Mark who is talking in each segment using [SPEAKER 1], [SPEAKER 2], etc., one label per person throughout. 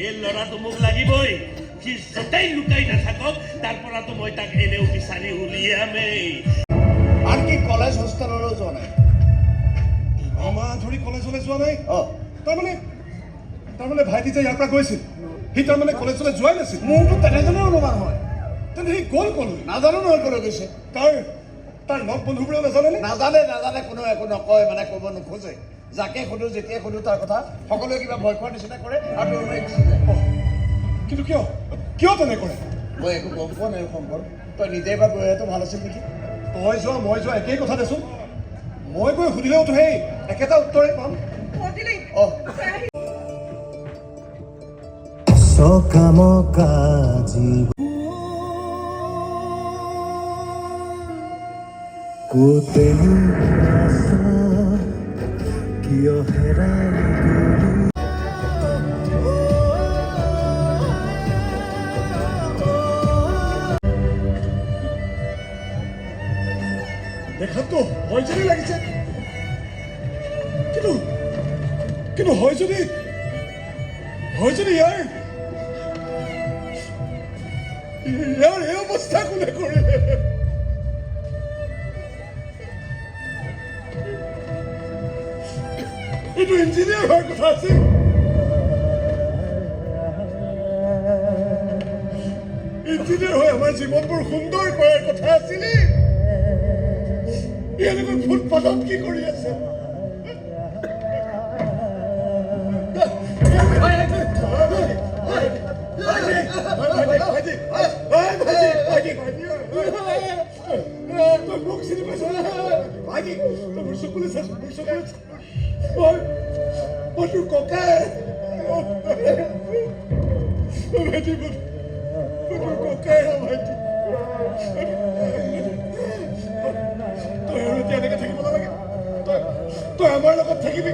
[SPEAKER 1] এই ল'ৰাটো মোক লাগিবই। সি য'তেই লুকাই নাথাকক তাৰ পৰাতো মই তাক এনেও বিচাৰি উলিয়ামেই।
[SPEAKER 2] আনকি কলেজ হোষ্টেললৈও যোৱা নাই।
[SPEAKER 3] মাহ ধৰি কলেজলৈ যোৱা নাই? তাৰমানে ভাইটি যে ইয়াৰ পৰা গৈছিল, সি তাৰমানে কলেজলৈ যোৱাই নাছিল।
[SPEAKER 2] মোৰতো তেনেজনে অনুমান হয়।
[SPEAKER 3] তেন্তে সি গ'ল ক'লৈ?
[SPEAKER 2] নাজানো নহয় ক'লৈ গৈছে।
[SPEAKER 3] তাৰ লগ বন্ধুবোৰেও নাজানেনে?
[SPEAKER 2] নাজানে, কোনো একো নকয়, মানে ক'ব নোখোজে। যাকে সোধো, যেতিয়াই সোধো তাৰ কথা, সকলোৱে কিবা ভয় খোৱাৰ নিচিনা কৰে আৰু দৌৰ মাৰি গুচি যায়।
[SPEAKER 3] কিন্তু কিয় তেনে কৰে?
[SPEAKER 2] মই একো গম পোৱা নাই শংকৰ, তই নিজে এবাৰ গৈ অহাটো ভাল আছিল নেকি?
[SPEAKER 3] তই যোৱা মই যোৱা একেই কথা দেচোন। মই গৈ সুধিলেওতো সেই একেটা উত্তৰে পাম।
[SPEAKER 4] সকামকা জীৱ কোতেনো কিয় হেৰাই
[SPEAKER 3] দেখাততো হয় যেনে লাগিছে, কিন্তু হয় যদি ইয়াৰ এই অৱস্থা কোনে কৰিলে? এইটো ইঞ্জিনিয়াৰ হোৱাৰ কথা আছিল। ইঞ্জিনিয়াৰ হৈ আমাৰ জীৱনবোৰ সুন্দৰ কৰাৰ কথা আছিলে। এনেকৈ ফুটপাথত কি কৰি আছে? মোক চিনি পাইছ? ভাইটি মোৰ চকুলে চাইছো, মই তোৰ ককাই। ভাইটি তোৰ ককাই ভাইটি। তই আৰু এতিয়া এনেকে থাকিব নালাগে। তই আমাৰ লগত থাকিবি।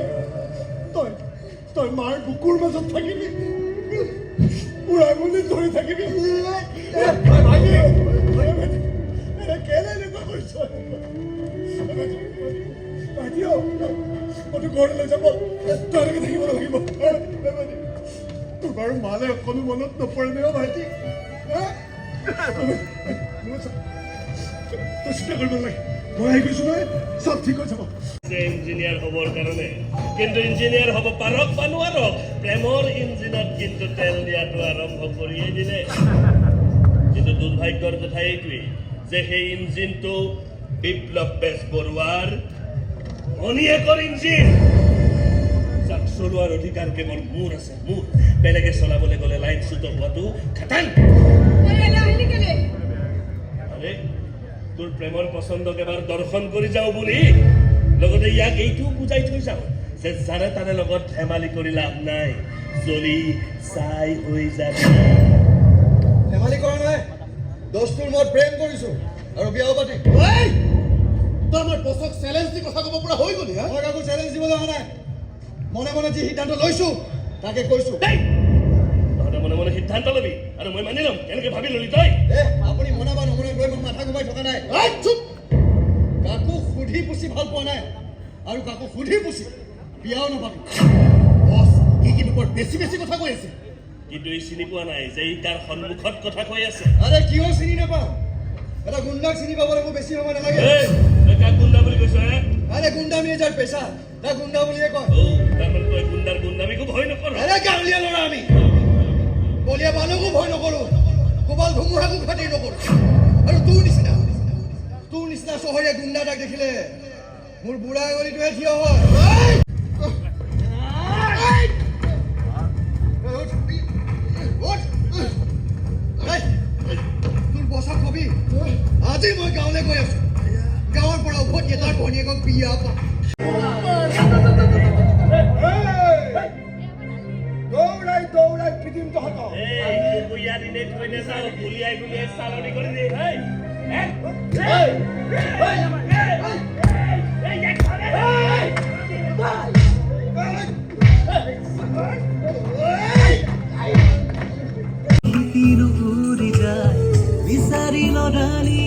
[SPEAKER 3] তই মাৰ বুকুৰ মাজত থাকিবি, মোৰ আঙুলিত ধৰি থাকিবি। কেলে এনেকুৱা কৰিছ? মইতো ঘৰলৈ যাব, তই এনেকে থাকিব লাগিব। তোৰ বাৰু মালে অকণো মনত নপৰে নে ভাইটি? তই চিন্তা কৰিব নালাগে, মই আহি গৈছো নহয়, চব ঠিক হৈ যাব।
[SPEAKER 1] ইঞ্জিনিয়াৰ হ'বৰ কাৰণে, কিন্তু ইঞ্জিনিয়াৰ হ'ব পাৰক বা নোৱাৰক, প্ৰেমৰ ইঞ্জিনত কিন্তু তেল দিয়াটো আৰম্ভ কৰিয়েই দিলে। কিন্তু দুৰ্ভাগ্যৰ কথা এইটোৱেই যে সেই ইঞ্জিনটো বিপ্লৱ বেজবৰুৱাৰ ভনীয়েকৰ ইঞ্জিন, যাক চলোৱাৰ অধিকাৰ কেৱল মোৰ আছে, মোৰ। বেলেগে চলাবলৈ গ'লে লাইন চুট হোৱাটো খাটাং। আৰে তোৰ প্ৰেমৰ পচন্দক এবাৰ দৰ্শন কৰি যাওঁ বুলি লগতে ইয়াক এইটোও বুজাই থৈ যাওঁ যে জানে তাৰে লগত ধেমালি কৰি লাভ নাই, জ্বলি চাই হৈ যাবি।
[SPEAKER 2] ধেমালি কৰা নাই, দোষটোৰ মই প্ৰেম কৰিছো আৰু বিয়াও পাতিম। তই মই বছক চেলেঞ্জ দি কথা ক'ব পৰা হৈ গলি? মই কাকো চেলেঞ্জ দিবলৈ অহা নাই, মনে মনে যি সিদ্ধান্ত লৈছো তাকে কৈছো।
[SPEAKER 1] তহঁতে মনে মনে সিদ্ধান্ত ল'বি আৰু মই মানি ল'ম, কেনেকে ভাবি ল'লি তই?
[SPEAKER 2] আপুনি মনে বা নমনে গৈ মোক মাথা ঘুমাই থকা নাই। কাকো সুধি পুচি ভাল পোৱা নাই আৰু কাকো সুধি পুচি বিয়াও নাপাতিম। বছ কি বৰ বেছি কথা কৈ আছে।
[SPEAKER 1] কিন্তু ই চিনি পোৱা নাই যে ই তাৰ সন্মুখত কথা কৈ আছে।
[SPEAKER 2] আৰে কিয় চিনি নাপাওঁ? এটা গুণ্ডাক চিনি পাবলৈ মোৰ বেছি সময় নালাগে।
[SPEAKER 1] তই কাক গুণ্ডা বুলি কৈছ?
[SPEAKER 2] আৰে গুণ্ডামি যাৰ পেচা, তাক গুণ্ডা বুলিয়ে কয়।
[SPEAKER 1] তাৰমানে তই গুণ্ডাৰ গুণ্ডামিকো ভয় নকৰ?
[SPEAKER 2] আৰে গাঁৱলীয়া ল'ৰা আমি, বলীয়া মানুহকো ভয় নকৰো, কোবাল ধুমুহাকো খাতিৰ নকৰো। আৰু তোৰ নিচিনা চহৰীয়া গুণ্ডা তাক দেখিলে মোৰ বুঢ়া আঙুলিটোহে থিয় হয়। তোৰ বছক কবি আজি মই গাঁৱলৈ গৈ আছো, গাঁৱৰ পৰা উভতি তাৰ ভনীয়েকক বিয়া পাম। দৌৰাই পিটিম তহঁতক।
[SPEAKER 1] গুলিয়াই চালনি কৰি দে।
[SPEAKER 4] উৰি যায় বিচাৰি লদালি